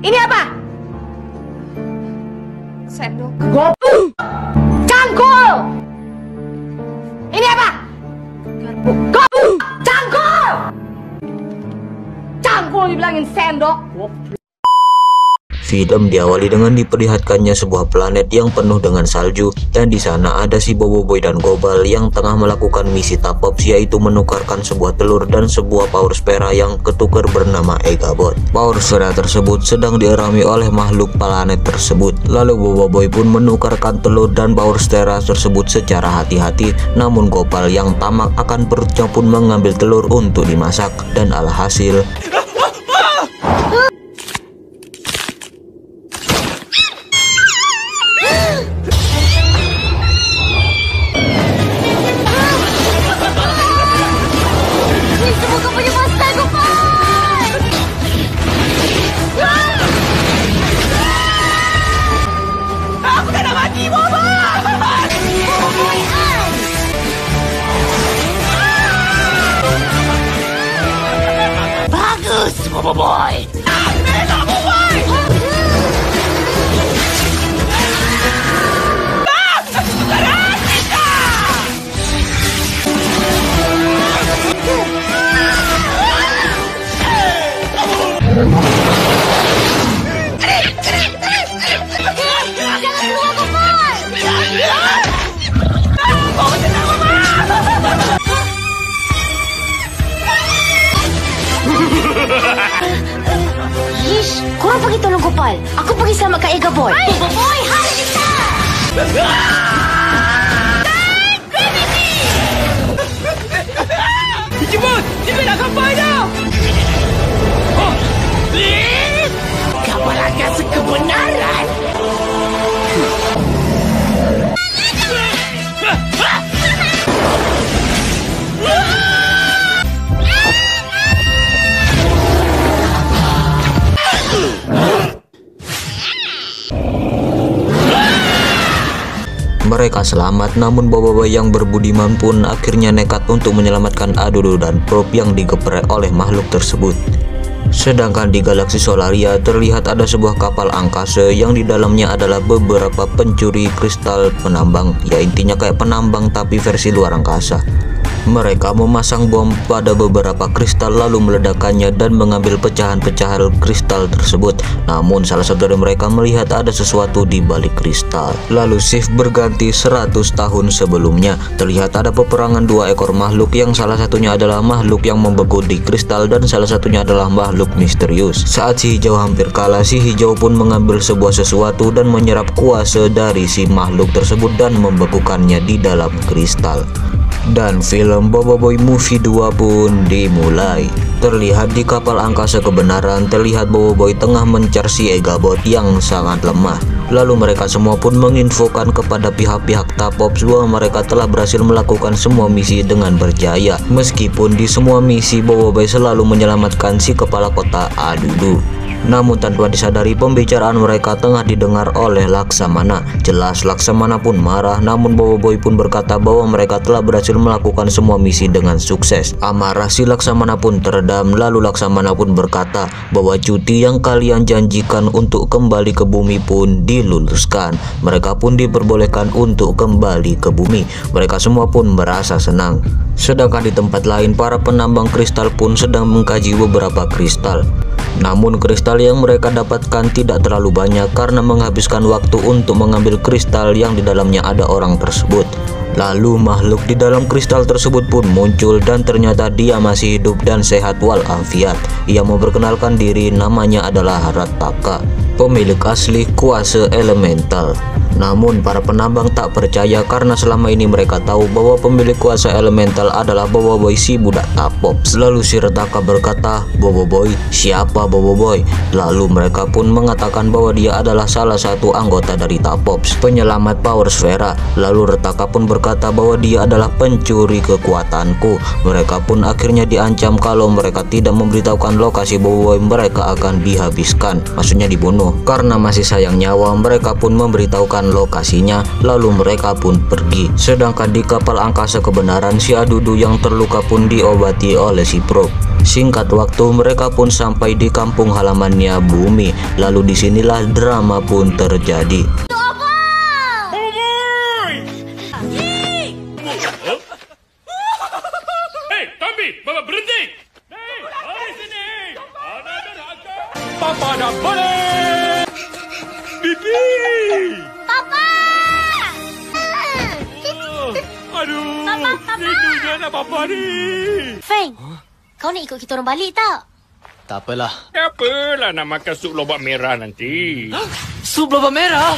Ini apa? Sendok. Cangkul. Ini apa? Garpu. Cangkul. Cangkul dibilangin sendok. Film diawali dengan diperlihatkannya sebuah planet yang penuh dengan salju, dan di sana ada si Boboiboy dan Gobal yang tengah melakukan misi Tapops, yaitu menukarkan sebuah telur dan sebuah Power Sphere yang ketukar bernama Egabot. Power Sphere tersebut sedang dierami oleh makhluk planet tersebut. Lalu Boboiboy pun menukarkan telur dan Power Sphere tersebut secara hati-hati, namun Gobal yang tamak akan perutnya pun mengambil telur untuk dimasak, dan alhasil Boboiboy. Ish, korang pergi tolong Gopal. Aku pergi selamatkan Egabot. Boboiboy, hari kita! Digimon, dia nak sampai dah. Kapal angkasa kebenaran. mereka selamat, namun Boboiboy yang berbudiman pun akhirnya nekat untuk menyelamatkan Adodo dan Probe yang digeprek oleh makhluk tersebut. Sedangkan di galaksi Solaria terlihat ada sebuah kapal angkasa yang di dalamnya adalah beberapa pencuri kristal penambang, ya intinya kayak penambang tapi versi luar angkasa. Mereka memasang bom pada beberapa kristal lalu meledakkannya dan mengambil pecahan-pecahan kristal tersebut. Namun salah satu dari mereka melihat ada sesuatu di balik kristal. Lalu shift berganti 100 tahun sebelumnya. Terlihat ada peperangan dua ekor makhluk, yang salah satunya adalah makhluk yang membeku di kristal dan salah satunya adalah makhluk misterius. Saat si hijau hampir kalah, si hijau pun mengambil sebuah sesuatu dan menyerap kuasa dari si makhluk tersebut dan membekukannya di dalam kristal. Dan film Boboiboy Movie 2 pun dimulai. Terlihat di kapal angkasa kebenaran, terlihat Boboiboy tengah mencar si Egabot yang sangat lemah. Lalu mereka semua pun menginfokan kepada pihak-pihak Tapops bahwa mereka telah berhasil melakukan semua misi dengan berjaya. Meskipun di semua misi Boboiboy selalu menyelamatkan si kepala kota Adudu. Namun tanpa disadari pembicaraan mereka tengah didengar oleh Laksamana. Jelas Laksamana pun marah, namun Boboiboy pun berkata bahwa mereka telah berhasil melakukan semua misi dengan sukses. Amarah si Laksamana pun teredam, lalu Laksamana pun berkata bahwa cuti yang kalian janjikan untuk kembali ke bumi pun diluluskan. Mereka pun diperbolehkan untuk kembali ke bumi. Mereka semua pun merasa senang. Sedangkan di tempat lain, para penambang kristal pun sedang mengkaji beberapa kristal. Namun kristal yang mereka dapatkan tidak terlalu banyak karena menghabiskan waktu untuk mengambil kristal yang di dalamnya ada orang tersebut. Lalu makhluk di dalam kristal tersebut pun muncul dan ternyata dia masih hidup dan sehat walafiat. Ia memperkenalkan diri, namanya adalah Rataka, pemilik asli kuasa elemental. Namun para penambang tak percaya karena selama ini mereka tahu bahwa pemilik kuasa elemental adalah Boboiboy si budak Tapops. Lalu si Rataka berkata, "Boboiboy, siapa Boboiboy?" Lalu mereka pun mengatakan bahwa dia adalah salah satu anggota dari Tapops, penyelamat Power Sphere. Lalu Rataka pun berkata bahwa dia adalah pencuri kekuatanku. Mereka pun akhirnya diancam kalau mereka tidak memberitahukan lokasi Boboiboy mereka akan dihabiskan, maksudnya dibunuh. Karena masih sayang nyawa, mereka pun memberitahukan meninggalkan lokasinya, lalu mereka pun pergi. Sedangkan di kapal angkasa kebenaran, si Adudu yang terluka pun diobati oleh si Prop. Singkat waktu mereka pun sampai di kampung halamannya Bumi. Lalu disinilah drama pun terjadi. Hei, Tommy, Bapak berhenti! Hei, mari sini! Ada neraka! Papa dah balik! Bibi! Papa! Aduh, rindunya nak Papa ni! Feng, kau nak ikut kita orang balik tak? Tak apalah. Apalah nak makan sup lobak merah nanti. Sup lobak merah?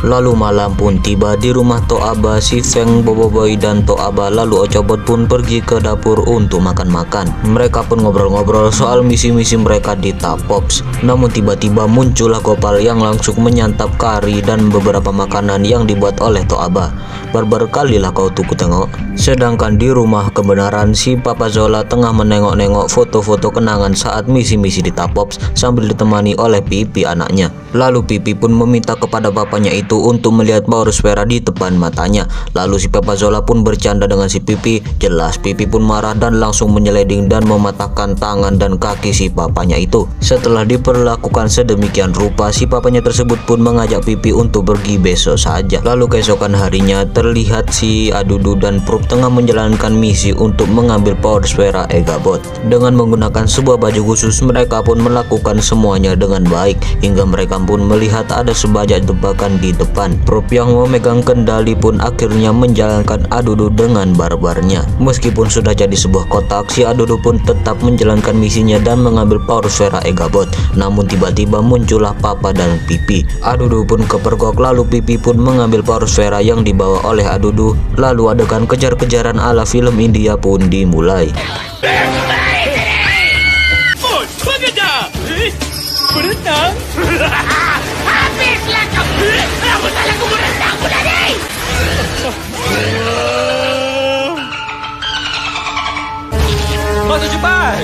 Lalu malam pun tiba di rumah Tok Aba. Si Feng, Boboiboy dan Tok Aba lalu Ocobot pun pergi ke dapur untuk makan-makan. Mereka pun ngobrol-ngobrol soal misi-misi mereka di Tapops. Namun tiba-tiba muncullah Gopal yang langsung menyantap kari dan beberapa makanan yang dibuat oleh Tok Aba. Barbar kalilah kau tuh kutengok. Sedangkan di rumah kebenaran, si Papa Zola tengah menengok-nengok foto-foto kenangan saat misi-misi di Tapops sambil ditemani oleh Pipi anaknya. Lalu Pipi pun meminta kepada bapaknya itu untuk melihat Maurosfera di depan matanya. Lalu si Papa Zola pun bercanda dengan si Pipi. Jelas Pipi pun marah dan langsung menyeliding dan mematahkan tangan dan kaki si papanya itu. Setelah diperlakukan sedemikian rupa, si papanya tersebut pun mengajak Pipi untuk pergi besok saja. Lalu keesokan harinya terlihat si Adudu dan Prop tengah menjalankan misi untuk mengambil Powersfera Egabot. Dengan menggunakan sebuah baju khusus, mereka pun melakukan semuanya dengan baik hingga mereka pun melihat ada sebanyak jebakan di depan. Prop yang memegang kendali pun akhirnya menjalankan Adudu dengan barbarnya. Meskipun sudah jadi sebuah kotak, si Adudu pun tetap menjalankan misinya dan mengambil Powersfera Egabot. Namun tiba-tiba muncullah Papa dan Pipi. Adudu pun kepergok, lalu Pipi pun mengambil Powersfera yang dibawa oleh Adudu. Lalu adegan kejar-kejaran ala film India pun dimulai. Oh, bekerja! Berenang? Habislah kau! Rambut salahku berenang pula ni! Masuk cepat!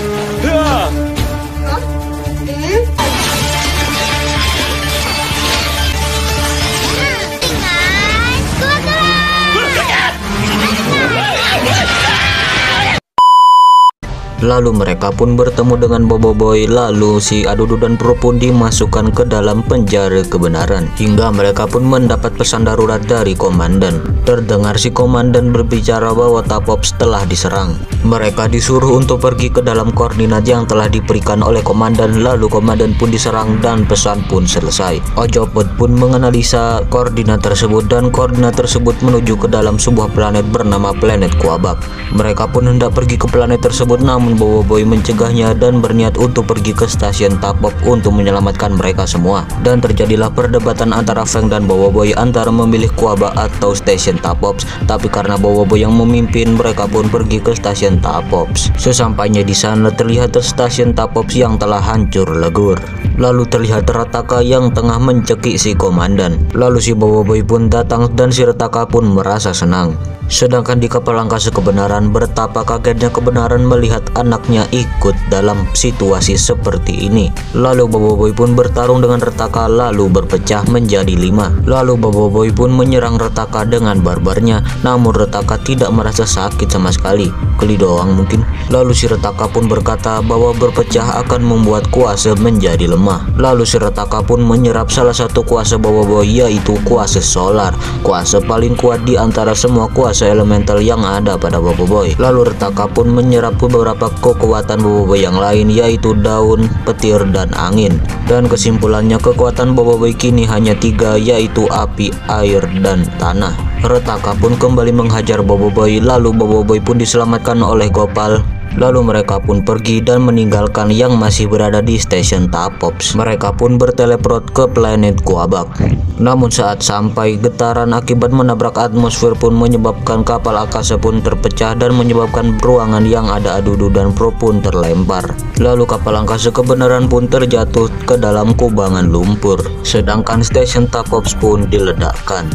Lalu mereka pun bertemu dengan Boboiboy. Lalu si Adudu dan Prop pun dimasukkan ke dalam penjara kebenaran hingga mereka pun mendapat pesan darurat dari komandan. Terdengar si komandan berbicara bahwa Tapops telah diserang. Mereka disuruh untuk pergi ke dalam koordinat yang telah diberikan oleh komandan. Lalu komandan pun diserang dan pesan pun selesai. Ocopot pun menganalisa koordinat tersebut dan koordinat tersebut menuju ke dalam sebuah planet bernama planet Kuabak. Mereka pun hendak pergi ke planet tersebut, namun Boboiboy mencegahnya dan berniat untuk pergi ke stasiun Tapop untuk menyelamatkan mereka semua. Dan terjadilah perdebatan antara Feng dan Boboiboy antara memilih Kuabak atau stasiun Tapops. Tapi karena Boboiboy yang memimpin, mereka pun pergi ke stasiun Tapops. Sesampainya di sana terlihat stasiun Tapops yang telah hancur lebur. Lalu terlihat Rataka yang tengah mencekik si komandan. Lalu si Boboiboy pun datang dan si Rataka pun merasa senang. Sedangkan di kapal angkasa kebenaran, betapa kagetnya kebenaran melihat anaknya ikut dalam situasi seperti ini. Lalu Boboiboy pun bertarung dengan Rataka lalu berpecah menjadi 5. Lalu Boboiboy pun menyerang Rataka dengan barbarnya, namun Rataka tidak merasa sakit sama sekali. Geli doang mungkin. Lalu si Rataka pun berkata bahwa berpecah akan membuat kuasa menjadi lemah. Lalu si Rataka pun menyerap salah satu kuasa Boboiboy, yaitu kuasa solar, kuasa paling kuat di antara semua kuasa elemental yang ada pada Boboiboy. Lalu Rataka pun menyerap beberapa kekuatan Boboiboy yang lain, yaitu daun, petir, dan angin. Dan kesimpulannya kekuatan Boboiboy kini hanya 3, yaitu api, air, dan tanah. Rataka pun kembali menghajar Boboiboy, lalu Boboiboy pun diselamatkan oleh Gopal. Lalu mereka pun pergi dan meninggalkan yang masih berada di stasiun Tapops. Mereka pun berteleport ke planet Kuabak. Namun saat sampai, getaran akibat menabrak atmosfer pun menyebabkan kapal angkasa pun terpecah dan menyebabkan ruangan yang ada Adudu dan Prop pun terlempar. Lalu kapal angkasa kebenaran pun terjatuh ke dalam kubangan lumpur. Sedangkan stasiun Tapops pun diledakkan.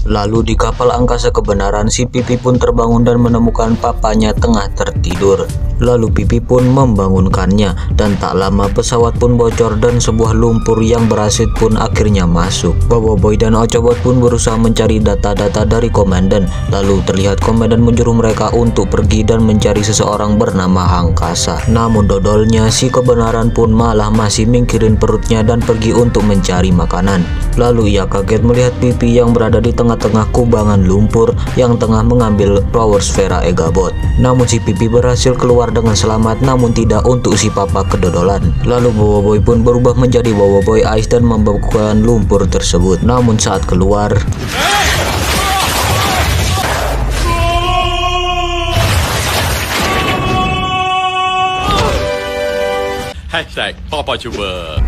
Lalu di kapal angkasa kebenaran, si Pipi pun terbangun dan menemukan papanya tengah tertidur. Lalu Pipi pun membangunkannya, dan tak lama pesawat pun bocor dan sebuah lumpur yang berasid pun akhirnya masuk. Boboiboy dan Ocobot pun berusaha mencari data-data dari komandan. Lalu terlihat komandan menyuruh mereka untuk pergi dan mencari seseorang bernama Hangkasa. Namun dodolnya si kebenaran pun malah masih mingkirin perutnya dan pergi untuk mencari makanan. Lalu ia kaget melihat Pipi yang berada di tengah-tengah kubangan lumpur yang tengah mengambil power sfera Egabot. Namun si Pipi berhasil keluar dengan selamat, namun tidak untuk si papa kedodolan. Lalu Boboiboy pun berubah menjadi Boboiboy Ice dan membekukan lumpur tersebut. Namun saat keluar, Hashtag Papa Cuba.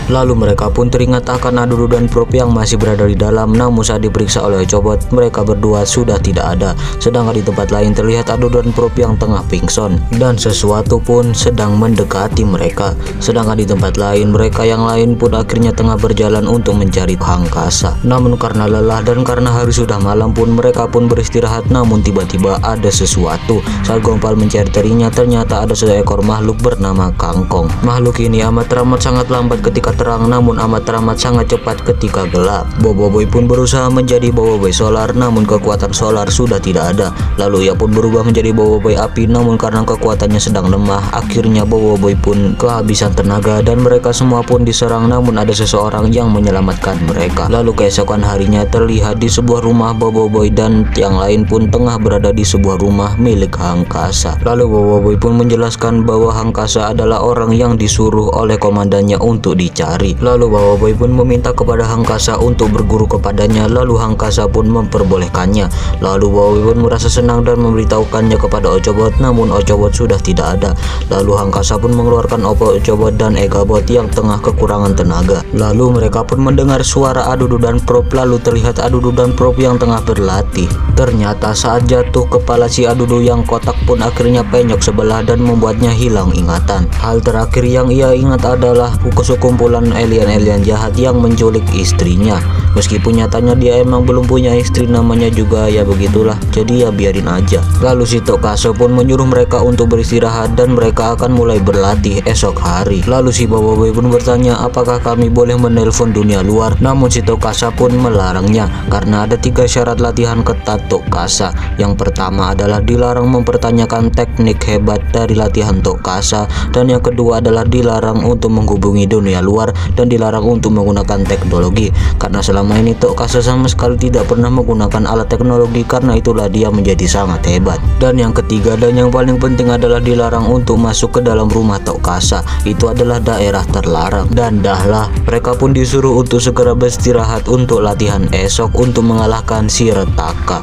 lalu mereka pun teringat akan Adudu dan Prop yang masih berada di dalam. Namun saat diperiksa oleh Ocobot, mereka berdua sudah tidak ada. Sedangkan di tempat lain terlihat Adudu dan Prop yang tengah pingsan, dan sesuatu pun sedang mendekati mereka. Sedangkan di tempat lain, mereka yang lain pun akhirnya tengah berjalan untuk mencari Hangkasa. Namun karena lelah dan karena hari sudah malam pun mereka pun beristirahat. Namun tiba-tiba ada sesuatu. Saat Gompal mencari-carinya, ternyata ada seekor makhluk bernama Kangkong. Makhluk ini amat sangat lambat ketika terang, namun amat sangat cepat ketika gelap. Boboiboy pun berusaha menjadi Boboiboy solar, namun kekuatan solar sudah tidak ada. Lalu ia pun berubah menjadi Boboiboy api, namun karena kekuatannya sedang lemah, akhirnya Boboiboy pun kehabisan tenaga dan mereka semua pun diserang. Namun ada seseorang yang menyelamatkan mereka. Lalu keesokan harinya terlihat di sebuah rumah Boboiboy dan yang lain pun tengah berada di sebuah rumah milik Hangkasa. Lalu Boboiboy pun menjelaskan bahwa Hangkasa adalah orang yang disuruh oleh komandannya untuk dicari. Lalu Boboiboy pun meminta kepada Hangkasa untuk berguru kepadanya. Lalu Hangkasa pun memperbolehkannya. Lalu Boboiboy pun merasa senang dan memberitahukannya kepada Ocobot, namun Ocobot sudah tidak ada. Lalu Hangkasa pun mengeluarkan Ocobot dan Egabot yang tengah kekurangan tenaga. Lalu mereka pun mendengar suara Adudu dan Prop. Lalu terlihat Adudu dan Prop yang tengah berlatih. Ternyata saat jatuh, kepala si Adudu yang kotak pun akhirnya penyok sebelah dan membuatnya hilang ingatan. Hal terakhir yang ia ingat adalah sekumpulan alien-alien jahat yang menculik istrinya. Meskipun nyatanya dia emang belum punya istri, namanya juga ya begitulah, jadi ya biarin aja. Lalu si Tokaso pun menyuruh mereka untuk beristirahat dan mereka akan mulai berlatih esok hari. Lalu si Boboiboy pun bertanya apakah kami boleh menelpon dunia luar, namun si Tokasa pun melarangnya karena ada 3 syarat latihan ketat Tokasa. Yang pertama adalah dilarang mempertanyakan teknik hebat dari latihan Tokasa, dan yang kedua adalah dilarang untuk menghubungi dunia luar dan dilarang untuk menggunakan teknologi, karena selama ini Tokasa sama sekali tidak pernah menggunakan alat teknologi, karena itulah dia menjadi sangat hebat. Dan yang ketiga dan yang paling penting adalah dilarang untuk masuk ke dalam rumah Tokasa, itu adalah daerah terlarang. Dan dahlah, mereka pun disuruh untuk segera beristirahat untuk latihan esok untuk mengalahkan si Retaka.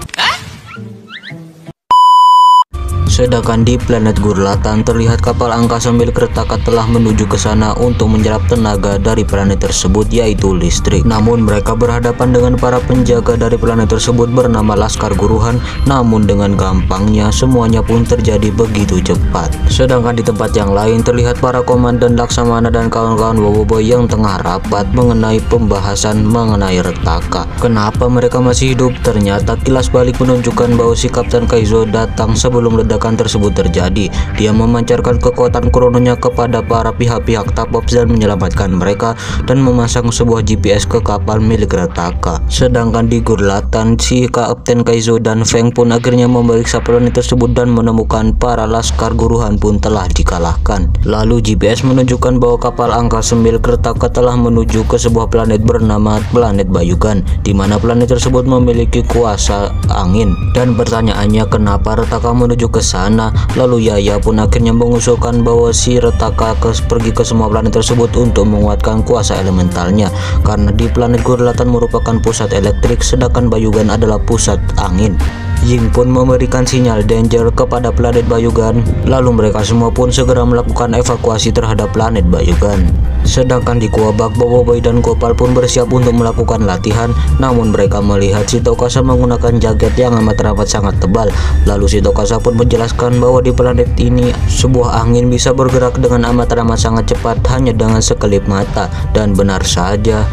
Sedangkan di planet Gurlatan terlihat kapal angkasa milik Retaka telah menuju ke sana untuk menyerap tenaga dari planet tersebut, yaitu listrik. Namun mereka berhadapan dengan para penjaga dari planet tersebut bernama Laskar Guruhan. Namun dengan gampangnya semuanya pun terjadi begitu cepat. Sedangkan di tempat yang lain terlihat para komandan Laksamana dan kawan-kawan Boboiboy yang tengah rapat mengenai pembahasan mengenai Retaka. Kenapa mereka masih hidup? Ternyata kilas balik menunjukkan bahwa si Kapten Kaizo datang sebelum ledakan tersebut terjadi. Dia memancarkan kekuatan krononya kepada para pihak-pihak Tapops dan menyelamatkan mereka dan memasang sebuah GPS ke kapal milik Retaka. Sedangkan di Gurlatan, si Kapten Kaizo dan Feng pun akhirnya memeriksa planet tersebut dan menemukan para Laskar Guruhan pun telah dikalahkan. Lalu GPS menunjukkan bahwa kapal angkasa milik Retaka telah menuju ke sebuah planet bernama planet Bayugan, di mana planet tersebut memiliki kuasa angin. Dan pertanyaannya, kenapa Retaka menuju ke sana? Lalu Yaya pun akhirnya mengusulkan bahwa si Retaka pergi ke semua planet tersebut untuk menguatkan kuasa elementalnya, karena di planet Gurlatan merupakan pusat elektrik sedangkan Bayugan adalah pusat angin. Ying pun memberikan sinyal danger kepada planet Bayugan. Lalu mereka semua pun segera melakukan evakuasi terhadap planet Bayugan. Sedangkan di Kuabak, Boboiboy dan Gopal pun bersiap untuk melakukan latihan. Namun mereka melihat si Tokasa menggunakan jaket yang amat sangat tebal. Lalu si Tokasa pun menjelaskan bahwa di planet ini sebuah angin bisa bergerak dengan amat sangat cepat hanya dengan sekelip mata. Dan benar saja,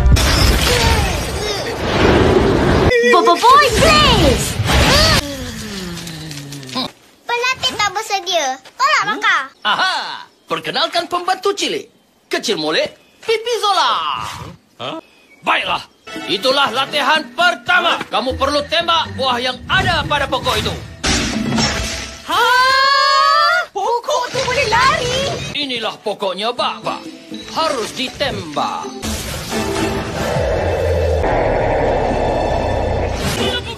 Boy, please! Pelatih tak bersedia. Tolak Maka. Aha! Perkenalkan pembantu cilik. Kecil molek, Pipi Zola. Baiklah, itulah latihan pertama. Kamu perlu tembak buah yang ada pada pokok itu. Pokok tu boleh lari! Inilah pokoknya, Bak. Harus ditembak.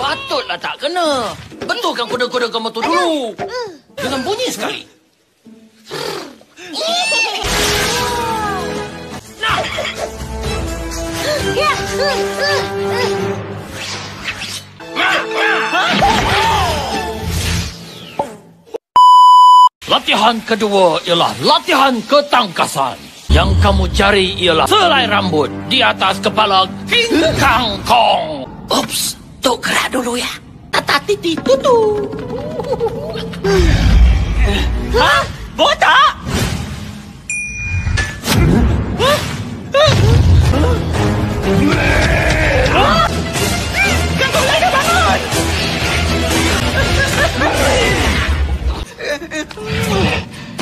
Patutlah tak kena. Betulkan kuda-kuda kamu tu dulu. Dengan bunyi sekali. Latihan kedua ialah latihan ketangkasan. Yang kamu cari ialah selai rambut di atas kepala King Kang Kong. Ups, tok gerak dulu ya. Tata titi tutu. Hah? Botak?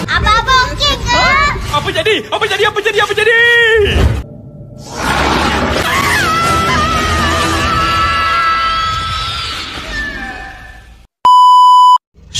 Apa-apa okey ke? Apa jadi? Apa jadi? Apa jadi? Apa jadi?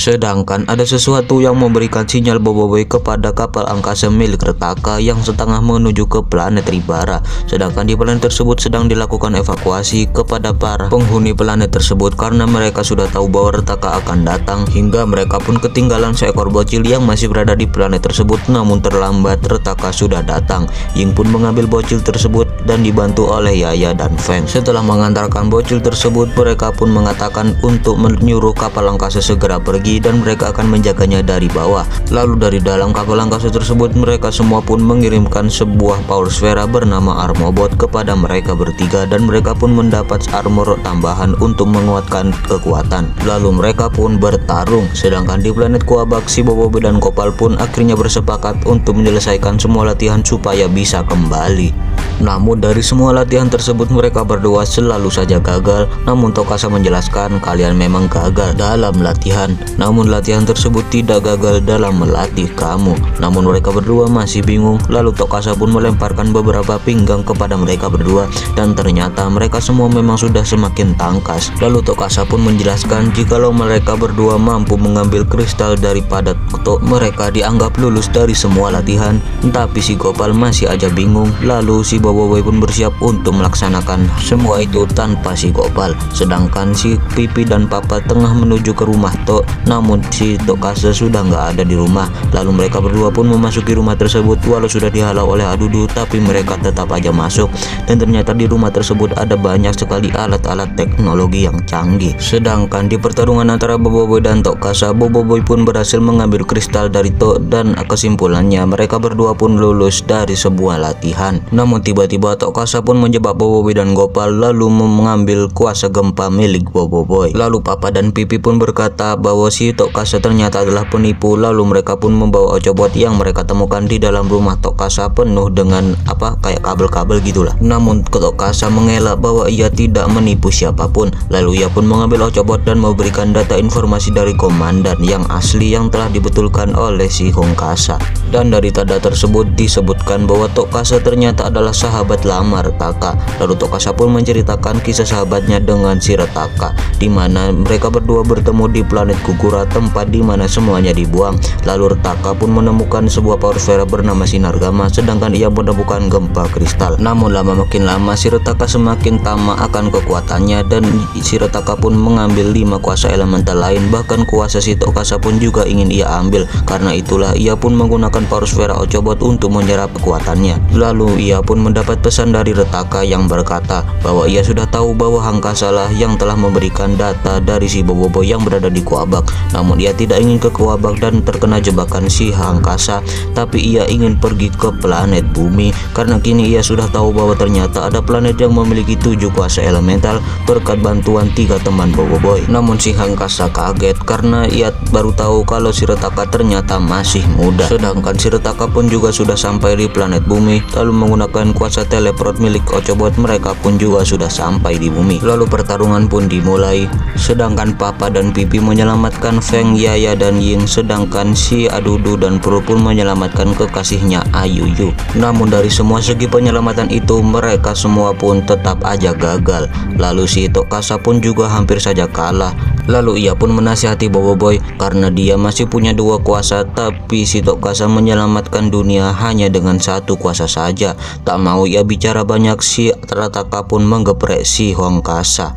Sedangkan ada sesuatu yang memberikan sinyal Boboiboy kepada kapal angkasa milik Retaka yang setengah menuju ke planet Ribara. Sedangkan di planet tersebut sedang dilakukan evakuasi kepada para penghuni planet tersebut karena mereka sudah tahu bahwa Retaka akan datang, hingga mereka pun ketinggalan seekor bocil yang masih berada di planet tersebut. Namun terlambat, Retaka sudah datang. Ying pun mengambil bocil tersebut dan dibantu oleh Yaya dan Feng. Setelah mengantarkan bocil tersebut, mereka pun mengatakan untuk menyuruh kapal angkasa segera pergi dan mereka akan menjaganya dari bawah. Lalu dari dalam kapal angkasa tersebut mereka semua pun mengirimkan sebuah power sphere bernama Armobot kepada mereka bertiga dan mereka pun mendapat armor tambahan untuk menguatkan kekuatan. Lalu mereka pun bertarung. Sedangkan di planet Quaback, si Boboiboy dan Gopal pun akhirnya bersepakat untuk menyelesaikan semua latihan supaya bisa kembali. Namun dari semua latihan tersebut mereka berdua selalu saja gagal. Namun Tokasa menjelaskan kalian memang gagal dalam latihan, namun latihan tersebut tidak gagal dalam melatih kamu. Namun mereka berdua masih bingung. Lalu Tokasa pun melemparkan beberapa pinggang kepada mereka berdua dan ternyata mereka semua memang sudah semakin tangkas. Lalu Tokasa pun menjelaskan jikalau mereka berdua mampu mengambil kristal daripada Tok, mereka dianggap lulus dari semua latihan. Tapi si Gopal masih aja bingung. Lalu si Boboiboy pun bersiap untuk melaksanakan semua itu tanpa si Gopal. Sedangkan si Pipi dan Papa tengah menuju ke rumah Tok, namun si Tokasa sudah nggak ada di rumah. Lalu mereka berdua pun memasuki rumah tersebut. Walau sudah dihalau oleh Adudu, tapi mereka tetap aja masuk. Dan ternyata di rumah tersebut ada banyak sekali alat-alat teknologi yang canggih. Sedangkan di pertarungan antara Boboiboy dan Tokasa, Boboiboy pun berhasil mengambil kristal dari Tok dan kesimpulannya mereka berdua pun lulus dari sebuah latihan. Namun tiba-tiba Tokasa pun menjebak Boboiboy dan Gopal lalu mengambil kuasa gempa milik Boboiboy. Lalu Papa dan Pipi pun berkata bahwa si Tokasa ternyata adalah penipu. Lalu mereka pun membawa Ocobot yang mereka temukan di dalam rumah Tokasa penuh dengan kayak kabel-kabel gitulah. Namun Tokasa mengelak bahwa ia tidak menipu siapapun. Lalu ia pun mengambil Ocobot dan memberikan data informasi dari komandan yang asli yang telah dibetulkan oleh si Hongkasa. Dan dari tanda tersebut disebutkan bahwa Tokasa ternyata adalah sahabat lama Retaka. Lalu Tokasa pun menceritakan kisah sahabatnya dengan si Retaka, di mana mereka berdua bertemu di planet Kukura, tempat di mana semuanya dibuang. Lalu Retaka pun menemukan sebuah power sphere bernama Sinar Gamma, sedangkan ia menemukan gempa kristal. Namun makin lama si Retaka semakin tamak akan kekuatannya dan si Retaka pun mengambil 5 kuasa elemental lain. Bahkan kuasa si Tokasa pun juga ingin ia ambil. Karena itulah ia pun menggunakan power sphere Ocobot untuk menyerap kekuatannya. Lalu ia pun mendapat pesan dari Retaka yang berkata bahwa ia sudah tahu bahwa Hangkasa lah yang telah memberikan data dari si Boboiboy yang berada di Quaback. Namun ia tidak ingin ke Quaback dan terkena jebakan si Hangkasa, tapi ia ingin pergi ke planet bumi karena kini ia sudah tahu bahwa ternyata ada planet yang memiliki 7 kuasa elemental berkat bantuan 3 teman Boboiboy. Namun si Hangkasa kaget karena ia baru tahu kalau si Retaka ternyata masih muda. Sedangkan si Retaka pun juga sudah sampai di planet bumi lalu menggunakan kuasa teleport milik Ochobot, mereka pun juga sudah sampai di bumi. Lalu pertarungan pun dimulai, sedangkan Papa dan Pipi menyelamatkan Feng, Yaya dan Ying, sedangkan si Adudu dan Pro pun menyelamatkan kekasihnya Ayuyu. Namun dari semua segi penyelamatan itu, mereka semua pun tetap aja gagal. Lalu si Tokasa pun juga hampir saja kalah. Lalu ia pun menasihati Boboiboy karena dia masih punya 2 kuasa, tapi si Tokasa menyelamatkan dunia hanya dengan 1 kuasa saja. Tak mau ia bicara banyak, si Rataka pun menggeprek si Hongkasa.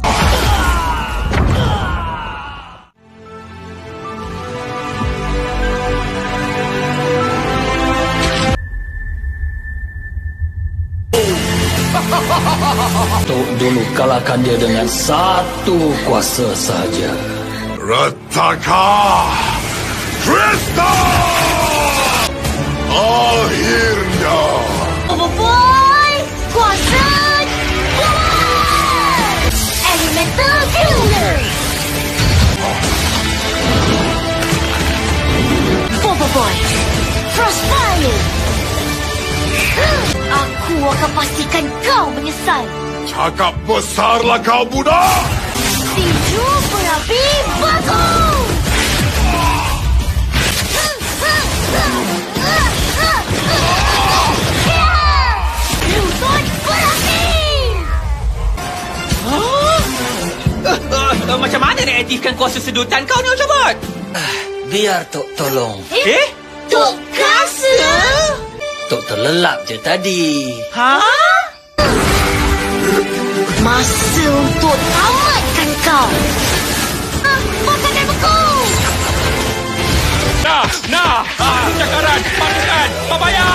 Tok dulu kalahkan dia dengan 1 kuasa saja. Rataka Krista! Akhirnya Boboiboy, kuasa kuat! Elemental Killer! Boboiboy, Frostfire! Aku akan pastikan kau menyesal. cakap besarlah kau budak! Tinju berapi bagus! Lutut berapi! Macam mana nak aktifkan kuasa sedutan kau ni, Ochobot? Biar Tok tolong. Tok Kasa! Tok terlelap je tadi. Ha? Masa untuk tamatkan kau! Pasukan beku! Cakaran, pasukan, Papaya!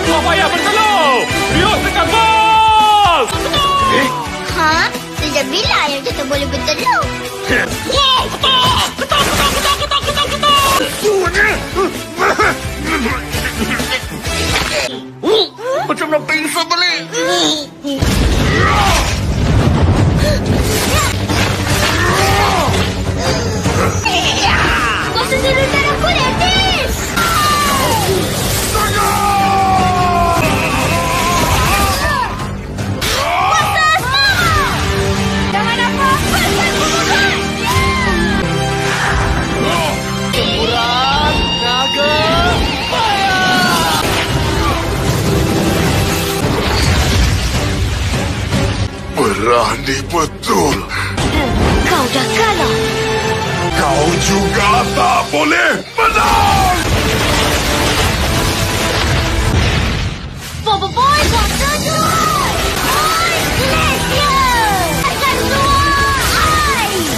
Papaya bertelur! Rio tekan bol! Ha? Sejak bila ayam kita boleh bertelur? Wow, ketak! Macam nak pingsan balik. Kuasa sedutan aku lepis! Kuasa asma! Jangan apa-apa, saya bukan! Semburan naga fire. Berani betul! Kau dah kalah! Kau juga tak boleh menang! Boboiboy, kuasa duat! Ice Glacier! Akan dua Ice!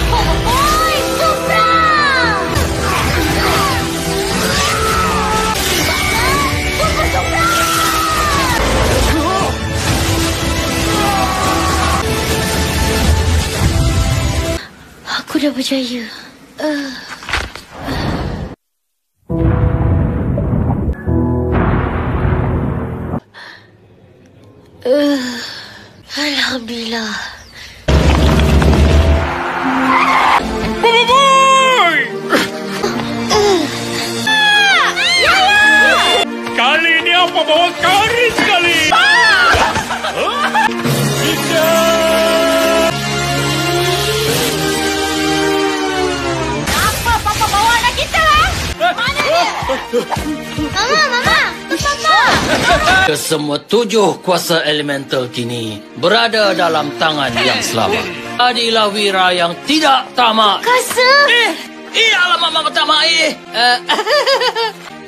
Boboiboy, Supra! Super Supra! Aku dah berjaya. Alhamdulillah. Kali ni apa bawa kari sekali? Apa Papa bawa anak kita? Mana dia? Mama! Papa! Kesemua 7 kuasa elemental kini berada dalam tangan yang selamat. Adilah Wira yang tidak tamak. Kasa! Alamak Mama tamak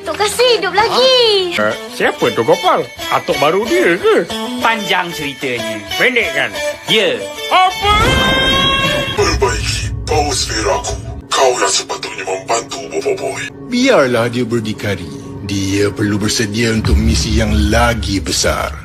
Tok Kasa hidup lagi. Siapa tu Gopal? Atuk baru dia ke? Panjang ceritanya. Pendek kan? Ya. Apa? Perbaiki pausferaku. Kau yang sepatutnya membantu Boboiboy. Biarlah dia berdikari. Dia perlu bersedia untuk misi yang lagi besar.